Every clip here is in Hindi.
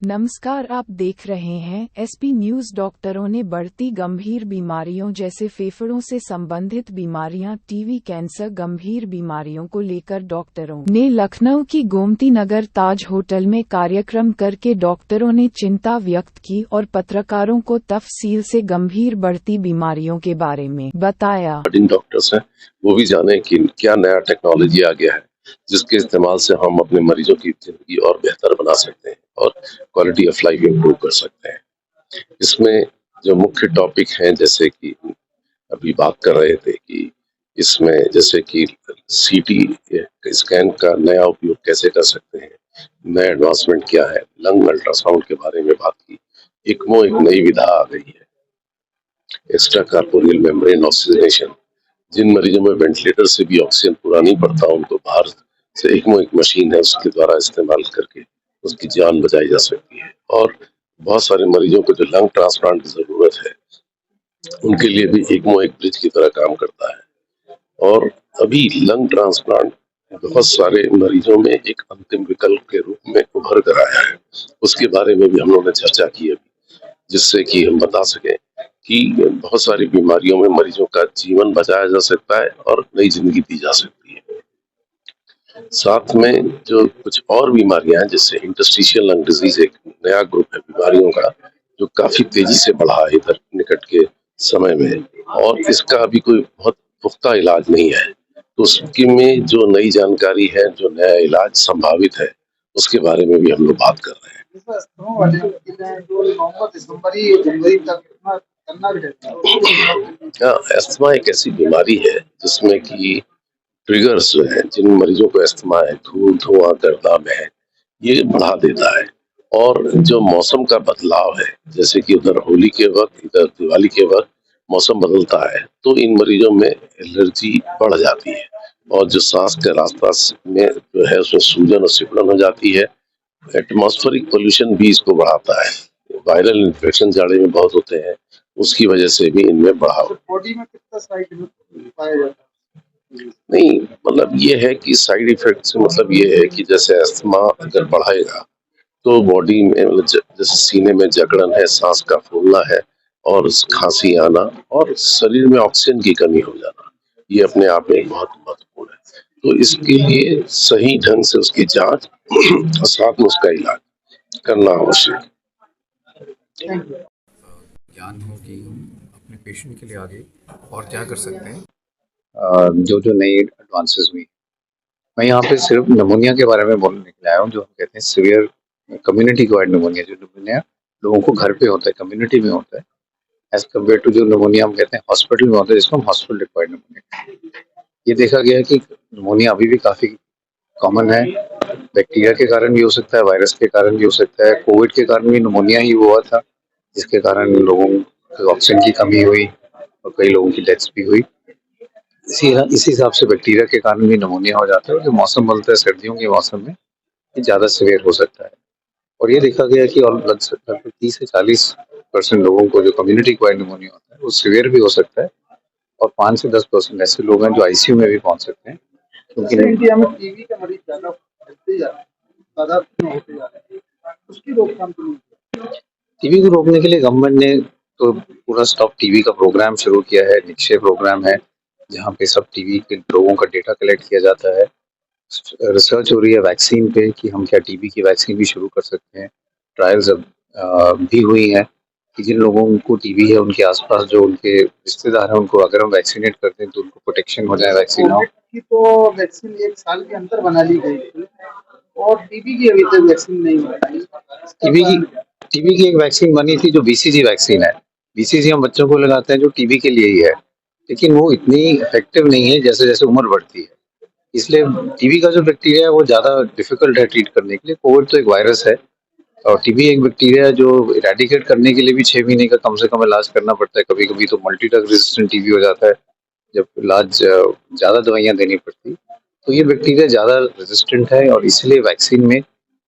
नमस्कार, आप देख रहे हैं एसपी न्यूज। डॉक्टरों ने बढ़ती गंभीर बीमारियों जैसे फेफड़ों से संबंधित बीमारियां, टीबी, कैंसर, गंभीर बीमारियों को लेकर डॉक्टरों ने लखनऊ की गोमती नगर ताज होटल में कार्यक्रम करके डॉक्टरों ने चिंता व्यक्त की और पत्रकारों को तफसील से गंभीर बढ़ती बीमारियों के बारे में बताया। जिन डॉक्टर्स हैं वो भी जाने कि क्या नया टेक्नोलॉजी आ गया है जिसके इस्तेमाल से हम अपने मरीजों की जिंदगी और बेहतर बना सकते हैं और क्वालिटी ऑफ लाइफ इम्प्रूव कर सकते हैं। इसमें जो मुख्य टॉपिक हैं, जैसे कि अभी बात कर रहे थे कि इसमें जैसे कि सीटी स्कैन का नया उपयोग कैसे कर सकते हैं, नया एडवांसमेंट क्या है, लंग अल्ट्रासाउंड के बारे में बात की। इक्मो एक नई विधा आ गई है, एक्स्ट्रा कार्पोरियल मेम्ब्रेन ऑक्सीजनेशन। जिन मरीजों में वेंटिलेटर से भी ऑक्सीजन पूरा नहीं पड़ता, उनको बाहर से ECMO एक मशीन है, उसके द्वारा इस्तेमाल करके उसकी जान बचाई जा सकती है। और बहुत सारे मरीजों को जो लंग ट्रांसप्लांट की जरूरत है, उनके लिए भी ECMO एक ब्रिज की तरह काम करता है। और अभी लंग ट्रांसप्लांट बहुत सारे मरीजों में एक अंतिम विकल्प के रूप में उभर कर आया है। उसके बारे में भी हम लोगों ने चर्चा की है, जिससे कि हम बता सकें कि बहुत सारी बीमारियों में मरीजों का जीवन बचाया जा सकता है और नई जिंदगी दी जा सकती है। साथ में जो कुछ और बीमारियां हैं, जैसे इंटरस्टिशियल लंग डिजीज एक नया ग्रुप है बीमारियों का जो काफी तेजी से बढ़ा है इधर निकट के समय में, और इसका अभी कोई बहुत पुख्ता इलाज नहीं है। तो उसकी में जो नई जानकारी है, जो नया इलाज संभावित है, उसके बारे में भी हम लोग बात कर रहे हैं। अस्थमा एक ऐसी बीमारी है जिसमें कि ट्रिगर्स जो है, जिन मरीजों को अस्थमा है, धूल, धुआं, गर्दा, महक, ये बढ़ा देता है। और जो मौसम का बदलाव है, जैसे कि उधर होली के वक्त, इधर दिवाली के वक्त मौसम बदलता है, तो इन मरीजों में एलर्जी बढ़ जाती है और जो सांस के रास्ता में जो है उसमें सूजन और सिकुड़न हो जाती है। एटमॉस्फेरिक पोल्यूशन भी इसको बढ़ाता है। वायरल इन्फेक्शन जाड़े में बहुत होते हैं, उसकी वजह से भी इनमें बढ़ाव। बॉडी में कितना साइड इफेक्ट पाया जाता है? नहीं, मतलब ये है कि साइड इफेक्ट से मतलब ये है कि जैसे अस्थमा अगर बढ़ाएगा तो बॉडी में जैसे सीने में जकड़न है, सांस का फूलना है और खांसी आना और शरीर में ऑक्सीजन की कमी हो जाना, ये अपने आप में बहुत महत्वपूर्ण है। तो इसके लिए सही ढंग से उसकी जांच और साथ में उसका इलाज करना आवश्यक है। ज्ञान हो कि हम अपने पेशेंट के लिए आगे और क्या कर सकते हैं। जो नई एडवांसेस हुई, मैं यहाँ पे सिर्फ निमोनिया के बारे में बोलने के लिए आया हूँ, जो हम कहते हैं सीवियर कम्युनिटी एक्वायर्ड निमोनिया। जो निमोनिया लोगों को घर पे होता है, कम्युनिटी में होता है, एज कम्पेयर टू जो निमोनिया हम कहते हैं हॉस्पिटल में होता है, जिसको हम हॉस्पिटल एक्वायर्ड निमोनिया। ये देखा गया है कि निमोनिया अभी भी काफी कॉमन है। बैक्टीरिया के कारण भी हो सकता है, वायरस के कारण भी हो सकता है। कोविड के कारण भी निमोनिया ही हुआ था, जिसके कारण लोगों को ऑक्सीजन की कमी हुई और कई लोगों की डेथ्स भी हुई। इसी हिसाब से बैक्टीरिया के कारण भी निमोनिया हो जाता है, और जो मौसम बदलता है सर्दियों के मौसम में, ये ज़्यादा सीवियर हो सकता है। और ये देखा गया कि लगभग 30 से 40% लोगों को जो कम्युनिटी एक्वायर्ड निमोनिया होता है वो सीवियर भी हो सकता है, और 5 से 10% ऐसे लोग हैं जो ICU में भी पहुंच सकते हैं। क्योंकि इंडिया में टीबी के मरीज ज़्यादा बढ़ते जा रहे हैं, तादाद में होते जा रहे हैं, उसकी रोकथाम के लिए टीबी को रोकने के लिए गवर्नमेंट ने तो पूरा स्टॉप टीबी का प्रोग्राम शुरू किया है। निक्षय प्रोग्राम है, जहाँ पे सब टीबी के लोगों का डेटा कलेक्ट किया जाता है। रिसर्च हो रही है वैक्सीन पे कि हम क्या टीबी की वैक्सीन भी शुरू कर सकते हैं। ट्रायल्स भी हुई हैं कि जिन लोगों को टीबी है, उनके आसपास जो उनके रिश्तेदार हैं, उनको अगर हम वैक्सीनेट करते हैं तो उनको प्रोटेक्शन हो जाए वैक्सीन की। तो वैक्सीन 1 साल के अंदर बना ली गई थी और टीबी की अभी तक वैक्सीन नहीं बनाई। टीबी की एक वैक्सीन बनी थी जो BCG वैक्सीन है। BCG हम बच्चों को लगाते हैं जो टीबी के लिए ही है, लेकिन वो इतनी इफेक्टिव नहीं है जैसे जैसे उम्र बढ़ती है। इसलिए टीबी का जो बैक्टीरिया है वो ज़्यादा डिफिकल्ट है ट्रीट करने के लिए। कोविड तो एक वायरस है और टीबी एक बैक्टीरिया है जो इरेडिकेट करने के लिए भी 6 महीने का कम से कम इलाज करना पड़ता है। कभी कभी तो मल्टी ड्रग रेजिस्टेंट टीबी हो जाता है, जब इलाज ज़्यादा दवाइयाँ देनी पड़ती। तो ये बैक्टीरिया ज़्यादा रेजिस्टेंट है और इसलिए वैक्सीन में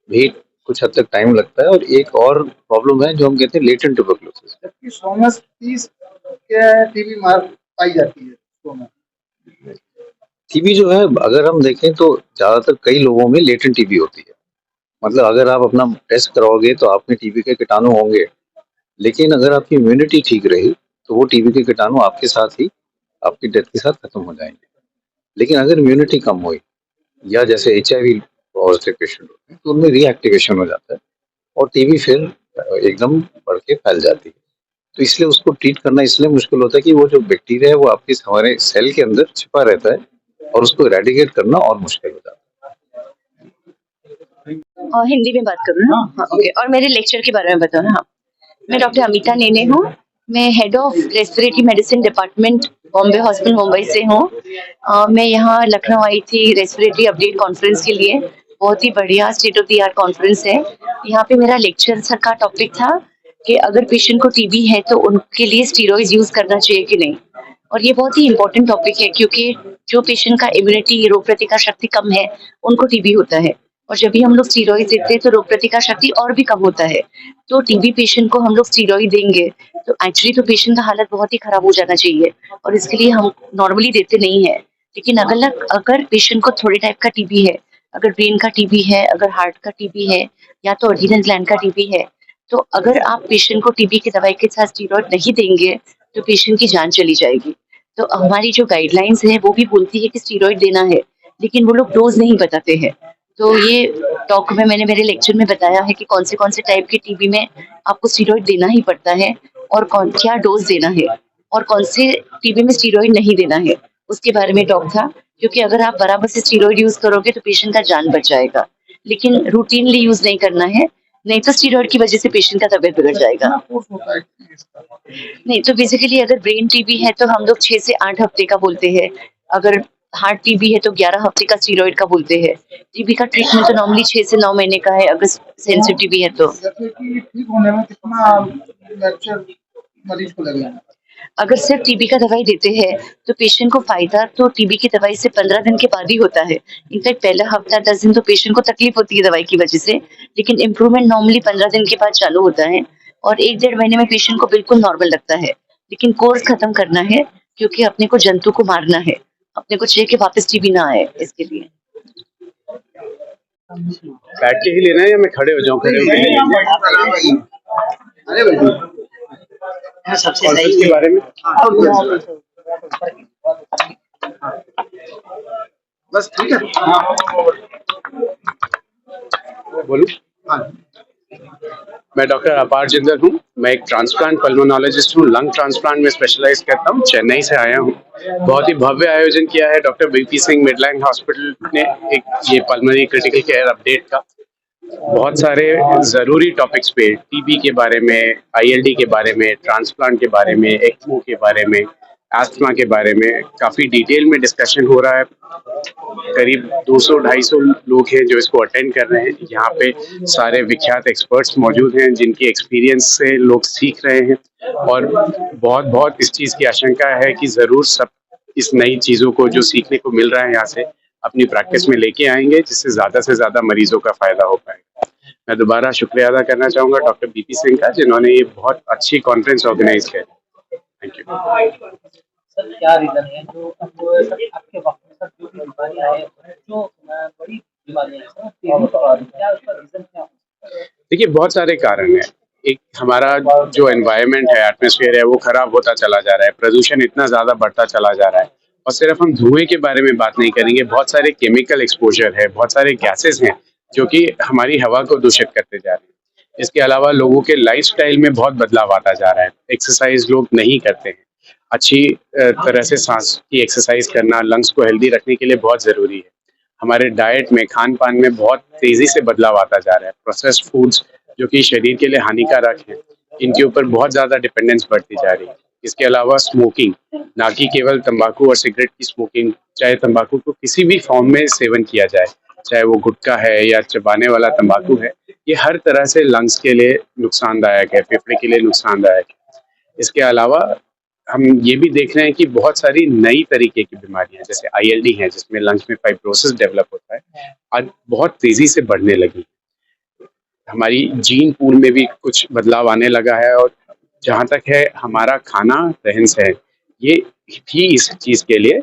भी कुछ हद तक टाइम लगता है। और एक और प्रॉब्लम है जो हम कहते हैं लेटेंट ट्यूबरकुलोसिस, जबकि 130 के टीबी मार पाई जाती है। टीबी जो है, अगर हम देखें तो ज्यादातर कई लोगों में लेटेंट टीबी होती है, मतलब अगर आप अपना टेस्ट कराओगे तो आप में टीबी के कीटाणु होंगे, लेकिन अगर आपकी इम्यूनिटी ठीक रही तो वो टीबी के कीटाणु आपके साथ ही आपकी डेथ के साथ खत्म हो जाएंगे। लेकिन अगर इम्यूनिटी कम हुई या जैसे एचआईवी पॉजिटिव पेशेंट होते हैं तो उनमें रीएक्टिवेशन हो जाता है और टीबी फिर एकदम बढ़ के फैल जाती है। तो इसलिए उसको ट्रीट करना इसलिए मुश्किल होता है कि वो जो बैक्टीरिया है वो आपके हमारे सेल के अंदर छिपा रहता है और उसको इरेडिकेट करना और मुश्किल हो जाता और हिंदी में बात करूँ ना? हाँ, ओके। और मेरे लेक्चर के बारे में बताओ ना। हाँ, मैं डॉक्टर अमिता नेने हूँ। मैं head of respiratory medicine department Bombay hospital Mumbai से हूँ। मैं यहाँ लखनऊ आई थी रेस्पिरेटरी अपडेट कॉन्फ्रेंस के लिए। बहुत ही बढ़िया state of the art conference है। यहाँ पे मेरा लेक्चर का टॉपिक था कि अगर पेशेंट को टीबी है तो उनके लिए स्टीरॉइड यूज करना चाहिए कि नहीं। और ये बहुत ही इंपॉर्टेंट टॉपिक है क्योंकि जो पेशेंट का इम्यूनिटी रोग प्रतिकार शक्ति कम है उनको टीबी होता है, और जब भी हम लोग स्टीरॉइड देते हैं तो रोग प्रतिकार शक्ति और भी कम होता है। तो टीबी पेशेंट को हम लोग स्टीरॉइड देंगे तो एक्चुअली तो पेशेंट का हालत बहुत ही खराब हो जाना चाहिए, और इसके लिए हम नॉर्मली देते नहीं है। लेकिन अगर पेशेंट को थोड़े टाइप का टीबी है, अगर ब्रेन का टीबी है, अगर हार्ट का टीबी है, या तो एड्रिनल ग्लैंड का टीबी है, तो अगर आप पेशेंट को टीबी की दवाई के साथ स्टीरॉइड नहीं देंगे तो पेशेंट की जान चली जाएगी। तो हमारी जो गाइडलाइंस है वो भी बोलती है कि स्टीरॉइड देना है, लेकिन वो लोग डोज नहीं बताते हैं। तो ये टॉक में मैंने मेरे लेक्चर में बताया है कि कौन से टाइप के टीबी में आपको स्टीरॉइड देना ही पड़ता है, और क्या डोज देना है, और कौन से टीबी में स्टीरॉइड नहीं देना है, उसके बारे में टॉक था। क्योंकि अगर आप बराबर से स्टीरॉइड यूज करोगे तो पेशेंट का जान बच जाएगा, लेकिन रूटीनली यूज नहीं करना है, नहीं तो स्टीरॉइड की वजह से पेशेंट का तबियत बिगड़ जाएगा। नहीं तो बेसिकली अगर ब्रेन टीबी है तो हम लोग 6 से 8 हफ्ते का बोलते हैं। अगर हार्ट टीबी है तो 11 हफ्ते का स्टीरॉइड का बोलते हैं। टीबी का ट्रीटमेंट तो नॉर्मली 6 से 9 महीने का है अगर सेंसिटिव टीबी है तो। जैसे कि ठीक होने में कितना लेक्चर मरीज को लगेगा? अगर सिर्फ टीबी का दवाई देते हैं तो पेशेंट को फायदा तो टीबी की दवाई से 15 दिन के बाद ही होता है। इनफैक्ट पहला हफ्ता 10 दिन तो पेशेंट को तकलीफ होती है दवाई की वजह से, लेकिन इम्प्रूवमेंट नॉर्मली 15 दिन के बाद चालू होता है, और 1-1.5 महीने में पेशेंट को बिल्कुल नॉर्मल लगता है। लेकिन कोर्स खत्म करना है क्योंकि अपने को जंतु को मारना है, अपने को चाहिए कि वापस टीबी ना आए, इसके लिए। बैठ के ही लेना है या मैं खड़े हो जाऊं? खड़े होकर ले लेंगे। अरे भाई सबसे और सही इसके बारे में बस ठीक है। बोलूं? मैं डॉक्टर अपार जिंदल हूँ। मैं एक ट्रांसप्लांट पल्मोनोलॉजिस्ट हूँ। लंग ट्रांसप्लांट में स्पेशलाइज करता हूँ। चेन्नई से आया हूँ। बहुत ही भव्य आयोजन किया है doctor BP Singh Midland hospital ने एक ये पल्मोनरी क्रिटिकल केयर अपडेट का। बहुत सारे जरूरी टॉपिक्स पे टीबी के बारे में, आईएलडी के बारे में, ट्रांसप्लांट के बारे में, एक्मो के बारे में, एस्थमा के बारे में काफी डिटेल में डिस्कशन हो रहा है। करीब 200-250 लोग हैं जो इसको अटेंड कर रहे हैं। यहाँ पे सारे विख्यात एक्सपर्ट्स मौजूद हैं जिनकी एक्सपीरियंस से लोग सीख रहे हैं, और बहुत इस चीज़ की आशंका है कि ज़रूर सब इस नई चीज़ों को जो सीखने को मिल रहा है यहाँ से अपनी प्रैक्टिस में लेके आएंगे, जिससे ज़्यादा से ज़्यादा मरीजों का फायदा हो पाएगा। मैं दोबारा शुक्रिया अदा करना चाहूँगा डॉक्टर बीपी सिंह का, जिन्होंने ये बहुत अच्छी कॉन्फ्रेंस ऑर्गेनाइज की। Thank you. सर क्या रीजन है जो आपके वक्त में सर जो भी बीमारियां हैं, जो बड़ी बीमारियां हैं सर, क्या उसका रीजन क्या है? देखिए, बहुत सारे कारण हैं। एक हमारा जो एनवायरनमेंट है, एटमॉस्फेयर है, वो खराब होता चला जा रहा है। प्रदूषण इतना ज़्यादा बढ़ता चला जा रहा है, और सिर्फ हम धुएं के बारे में बात नहीं करेंगे, बहुत सारे केमिकल एक्सपोजर है, बहुत सारे गैसेस हैं जो कि हमारी हवा को दूषित करते जा रहे हैं। इसके अलावा लोगों के लाइफस्टाइल में बहुत बदलाव आता जा रहा है। एक्सरसाइज लोग नहीं करते हैं। अच्छी तरह से सांस की एक्सरसाइज करना लंग्स को हेल्दी रखने के लिए बहुत ज़रूरी है। हमारे डाइट में, खान पान में बहुत तेज़ी से बदलाव आता जा रहा है। प्रोसेस्ड फूड्स जो कि शरीर के लिए हानिकारक हैं, इनके ऊपर बहुत ज़्यादा डिपेंडेंस बढ़ती जा रही है। इसके अलावा स्मोकिंग, ना कि केवल तंबाकू और सिगरेट की स्मोकिंग, चाहे तंबाकू को किसी भी फॉर्म में सेवन किया जाए, चाहे वो गुटखा है या चबाने वाला तंबाकू है, ये हर तरह से लंग्स के लिए नुकसानदायक है, फेफड़े के लिए नुकसानदायक है। इसके अलावा हम ये भी देख रहे हैं कि बहुत सारी नई तरीके की बीमारियां जैसे आईएलडी है, जिसमें लंग्स में फाइब्रोसिस डेवलप होता है, आज बहुत तेजी से बढ़ने लगी। हमारी जीन पूल में भी कुछ बदलाव आने लगा है, और जहाँ तक है हमारा खाना, रहन सहन, ये भी इस चीज के लिए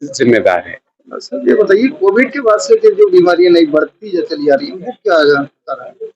जिम्मेदार है। सर ये बताइए, कोविड के बाद से जो बीमारियां नई बढ़ती जो चली आ रही है, वो क्या कारण है?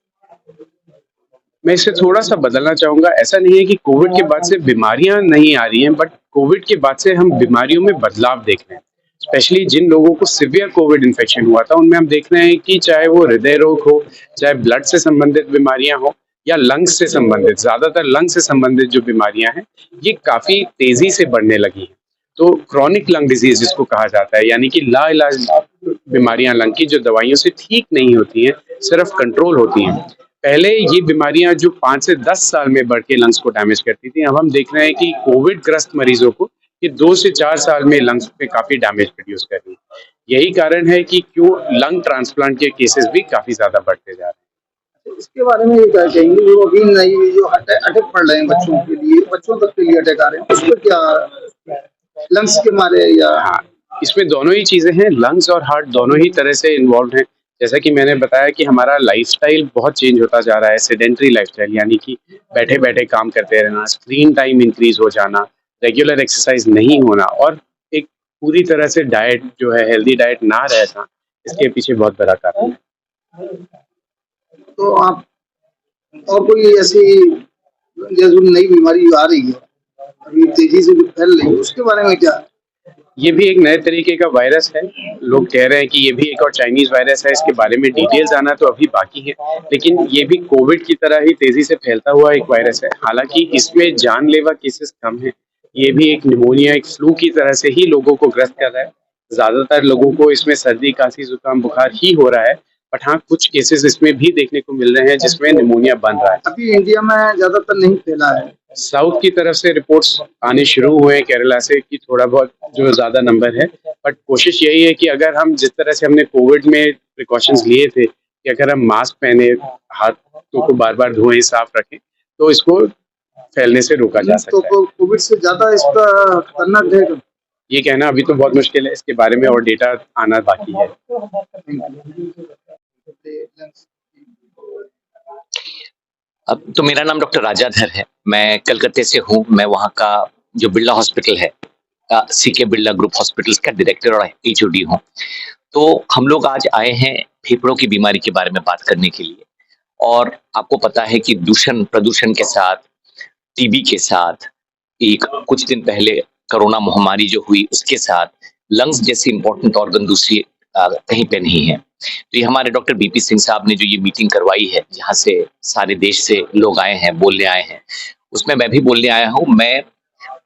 मैं इसे थोड़ा सा बदलना चाहूंगा। ऐसा नहीं है कि कोविड के बाद से बीमारियां नहीं आ रही हैं, बट कोविड के बाद से हम बीमारियों में बदलाव देख रहे हैं। स्पेशली जिन लोगों को सिवियर कोविड इन्फेक्शन हुआ था, उनमें हम देख रहे हैं कि चाहे वो हृदय रोग हो, चाहे ब्लड से संबंधित बीमारियां हो या लंग्स से संबंधित, ज्यादातर लंग्स से संबंधित जो बीमारियां हैं, ये काफी तेजी से बढ़ने लगी हैं। तो क्रॉनिक लंग डिजीज जिसको कहा जाता है, यानी कि लाइलाज बीमारियां लंग की, जो दवाइयों से ठीक नहीं होती हैं, सिर्फ कंट्रोल होती हैं। पहले ये बीमारियां जो 5 से 10 साल में बढ़ के लंग्स को डैमेज करती थी, अब हम देख रहे हैं कि कोविड ग्रस्त मरीजों को ये 2 से 4 साल में लंग्स पे काफी डैमेज प्रोड्यूस कर रही है। यही कारण है कि क्यों लंग ट्रांसप्लांट के केसेस भी काफी ज्यादा बढ़ते जा रहे हैं। इसके बारे में ये क्या कहेंगे, जो अभी नई जो अटैक पड़ रहे हैं बच्चों के लिए, बच्चों तक के लिए अटैक आ रहे हैं, उस पर क्या, लंग्स के मारे या? हाँ, इसमें दोनों ही चीजें हैं, लंग्स और हार्ट दोनों ही तरह से इन्वॉल्व हैं। जैसा कि मैंने बताया कि हमारा लाइफस्टाइल बहुत चेंज होता जा रहा है, सेडेंटरी लाइफस्टाइल, यानी कि बैठे बैठे काम करते रहना, स्क्रीन टाइम इंक्रीज हो जाना, रेगुलर एक्सरसाइज नहीं होना और एक पूरी तरह से डाइट जो है, हेल्दी डाइट ना रहना, इसके पीछे बहुत बड़ा कारण है। तो आप और कोई ऐसी जो नई बीमारी आ रही है अभी तेजी से जो फैल रही है, उसके बारे में क्या? ये भी एक नए तरीके का वायरस है। लोग कह रहे हैं कि ये भी एक और चाइनीज वायरस है। इसके बारे में डिटेल्स आना तो अभी बाकी है, लेकिन ये भी कोविड की तरह ही तेजी से फैलता हुआ एक वायरस है। हालांकि इसमें जानलेवा केसेस कम है। ये भी एक निमोनिया, एक फ्लू की तरह से ही लोगों को ग्रस्त कर रहा है। ज्यादातर लोगों को इसमें सर्दी, खांसी, जुकाम, बुखार ही हो रहा है, बट हाँ, कुछ केसेस इसमें भी देखने को मिल रहे हैं जिसमें निमोनिया बन रहा है। अभी इंडिया में ज्यादातर नहीं फैला है। साउथ की तरफ से रिपोर्ट्स आने शुरू हुए हैं, केरला से, कि थोड़ा बहुत जो ज्यादा नंबर है, बट कोशिश यही है कि अगर हम जिस तरह से हमने कोविड में प्रिकॉशंस लिए थे कि अगर हम मास्क पहने, हाथों को बार बार धोएं, साफ रखें, तो इसको फैलने से रोका जा सकता है। तो कोविड से ज्यादा इसका खतरनाक है? ये कहना अभी तो बहुत मुश्किल है, इसके बारे में और डेटा आना बाकी है। अब तो मेरा नाम डॉक्टर राजाधर है, मैं कलकत्ते से हूँ। मैं वहाँ का जो बिरला हॉस्पिटल है, सीके बिरला ग्रुप हॉस्पिटल्स का डायरेक्टर और एचओडी हूँ। तो हम लोग आज आए हैं फेफड़ों की बीमारी के बारे में बात करने के लिए। और आपको पता है कि प्रदूषण के साथ, टीबी के साथ, एक कुछ दिन पहले कोरोना महामारी जो हुई, उसके साथ लंग्स जैसी इंपॉर्टेंट ऑर्गन दूसरी कहीं पे नहीं है। तो ये हमारे डॉक्टर बीपी सिंह साहब ने जो ये मीटिंग करवाई है, जहाँ से सारे देश से लोग आए हैं, बोलने आए हैं, उसमें मैं भी बोलने आया हूँ। मैं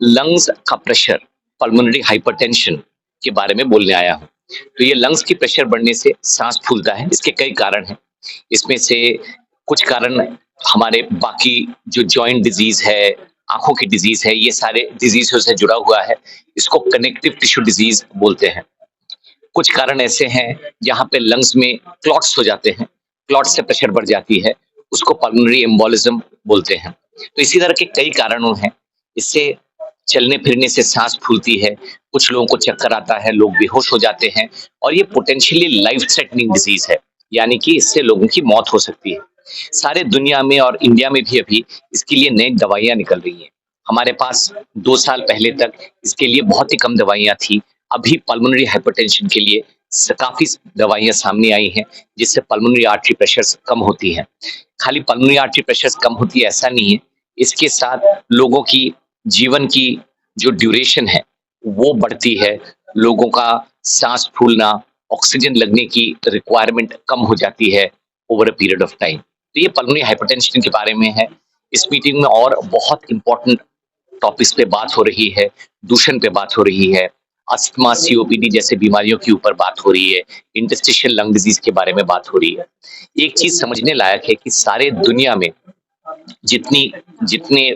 लंग्स का प्रेशर, पल्मोनरी हाइपरटेंशन के बारे में बोलने आया हूँ। तो ये लंग्स की प्रेशर बढ़ने से सांस फूलता है। इसके कई कारण हैं। इसमें से कुछ कारण हमारे बाकी जो जॉइंट डिजीज है, आंखों की डिजीज है, ये सारे डिजीजों से जुड़ा हुआ है। इसको कनेक्टिव टिश्यू डिजीज बोलते हैं। कुछ कारण ऐसे हैं जहाँ पे लंग्स में क्लॉट्स हो जाते हैं, क्लॉट से प्रेशर बढ़ जाती है, उसको पल्मोनरी एम्बोलिज्म बोलते हैं। तो इसी तरह के कई कारणों हैं। इससे चलने फिरने से सांस फूलती है, कुछ लोगों को चक्कर आता है, लोग बेहोश हो जाते हैं, और ये पोटेंशियली लाइफ थ्रेटनिंग डिजीज है, यानी कि इससे लोगों की मौत हो सकती है। सारे दुनिया में और इंडिया में भी अभी इसके लिए नई दवाइयां निकल रही हैं। हमारे पास 2 साल पहले तक इसके लिए बहुत ही कम दवाइयां थी। अभी पल्मोनरी हाइपरटेंशन के लिए काफी दवाइयां सामने आई हैं, जिससे पल्मोनरी आर्टरी प्रेशर कम होती है। खाली पल्मोनरी आर्टरी प्रेशर कम होती है ऐसा नहीं है, इसके साथ लोगों की जीवन की जो ड्यूरेशन है वो बढ़ती है। लोगों का सांस फूलना, ऑक्सीजन लगने की रिक्वायरमेंट कम हो जाती है over a period of time. तो ये पल्मोनरी हाइपरटेंशन के बारे में है। इस मीटिंग में और बहुत इंपॉर्टेंट टॉपिक्स पे बात हो रही है, दूषण पे बात हो रही है, अस्थमा, सीओपीडी जैसे बीमारियों के ऊपर बात हो रही है, इंटरस्टिशियल लंग डिजीज के बारे में बात हो रही है। एक चीज समझने लायक है कि सारे दुनिया में जितने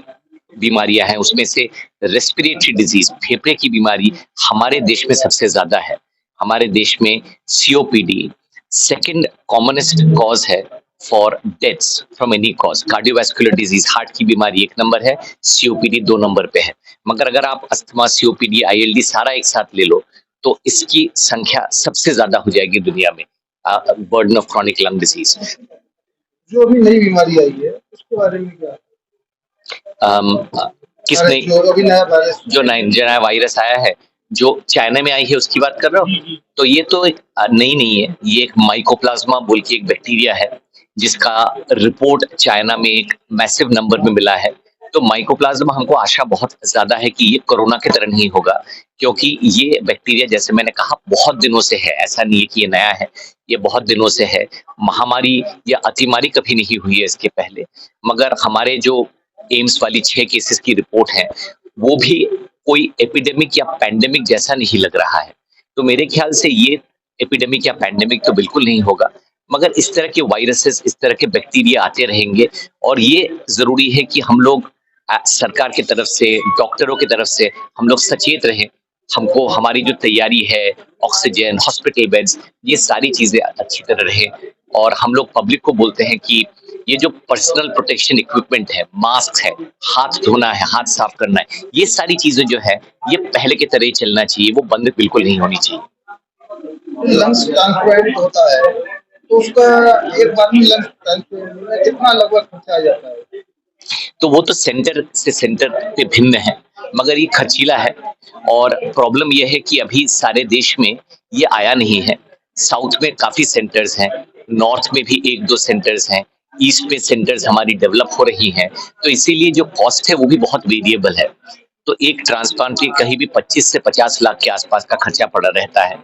बीमारियां हैं, उसमें से रेस्पिरेटरी डिजीज, फेफड़े की बीमारी हमारे देश में सबसे ज्यादा है। हमारे देश में सीओपीडी सेकंड कॉमनेस्ट कॉज है for deaths from any cause. Cardiovascular disease, heart की बीमारी 1 नंबर है, सीओपीडी 2 नंबर पे है। मगर अगर आप अस्थमा, सीओपीडी, आईएलडी सारा एक साथ ले लो तो इसकी संख्या सबसे ज्यादा हो जाएगी दुनिया में, burden of chronic lung disease. जो अभी नई बीमारी आई है उसके बारे में क्या? किस नई, जो अभी नया वायरस जो नया वायरस आया है, जो चाइना में आई है उसकी बात कर रहा हूँ, तो ये तो एक नई नहीं है, ये एक माइकोप्लाज्मा बोल के एक बैक्टीरिया है जिसका रिपोर्ट चाइना में एक मैसिव नंबर में मिला है। तो माइकोप्लाज्मा हमको आशा बहुत ज्यादा है कि ये कोरोना की तरह नहीं होगा, क्योंकि ये बैक्टीरिया जैसे मैंने कहा बहुत दिनों से है, ऐसा नहीं है कि ये नया है, ये बहुत दिनों से है। महामारी या अतिमारी कभी नहीं हुई है इसके पहले, मगर हमारे जो एम्स वाली 6 केसेस की रिपोर्ट है वो भी कोई एपिडेमिक या पैंडेमिक जैसा नहीं लग रहा है। तो मेरे ख्याल से ये एपिडेमिक या पैंडेमिक तो बिल्कुल नहीं होगा, मगर इस तरह के वायरसेस, इस तरह के बैक्टीरिया आते रहेंगे और ये जरूरी है कि हम लोग सरकार की तरफ से, डॉक्टरों की तरफ से हम लोग सचेत रहें। हमको हमारी जो तैयारी है, ऑक्सीजन, हॉस्पिटल बेड्स, ये सारी चीजें अच्छी तरह रहे। और हम लोग पब्लिक को बोलते हैं कि ये जो पर्सनल प्रोटेक्शन इक्विपमेंट है, मास्क है, हाथ धोना है, हाथ साफ करना है, ये सारी चीजें जो है ये पहले की तरह ही चलना चाहिए, वो बंद बिल्कुल नहीं होनी चाहिए। लंग्स ट्रांसप्लांट होता है तो उसका एक बार में लंग्स ट्रांसप्लांट में कितना लगभग खर्चा आ जाता है? तो वो तो सेंटर से सेंटर पे भिन्न है, मगर ये खर्चीला है। और प्रॉब्लम ये है कि अभी सारे देश में ये आया नहीं है। साउथ में काफी सेंटर्स हैं, नॉर्थ में भी 1-2 सेंटर्स हैं, ईस्ट में सेंटर्स हमारी डेवलप हो रही हैं, तो इसीलिए जो कॉस्ट है वो भी बहुत वेरिएबल है। तो एक ट्रांसप्लांट के कहीं भी 25 से 50 लाख के आसपास का खर्चा पड़ा रहता है।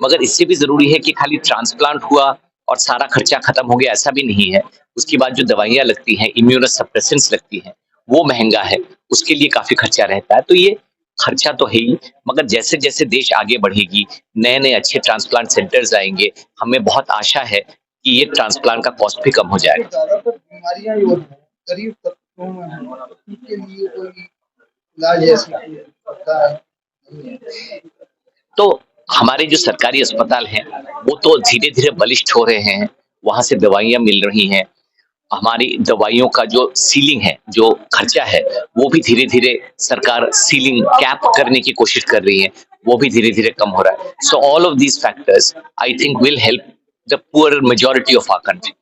मगर इससे भी जरूरी है कि खाली ट्रांसप्लांट हुआ और सारा खर्चा खत्म हो गया, ऐसा भी नहीं है। उसके बाद जो दवाइयां लगती हैं, इम्यूनोसप्रेसेंट्स लगती हैं, वो महंगा है, उसके लिए काफी खर्चा रहता है। तो ये खर्चा तो है ही, मगर जैसे जैसे देश आगे बढ़ेगी, नए नए अच्छे ट्रांसप्लांट सेंटर्स आएंगे, हमें बहुत आशा है कि ये ट्रांसप्लांट का कॉस्ट भी कम हो जाएगा। ज्यादातर बीमारियां जो हैं गरीब तबकों में हैं, उनके लिए कोई इलाज ऐसा होता है? तो हमारे जो सरकारी अस्पताल हैं वो तो धीरे धीरे बलिष्ठ हो रहे हैं, वहां से दवाइयां मिल रही हैं। हमारी दवाइयों का जो सीलिंग है, जो खर्चा है, वो भी धीरे धीरे सरकार सीलिंग कैप करने की कोशिश कर रही है, वो भी धीरे धीरे कम हो रहा है। So all of these factors I think will help the poor majority of our country.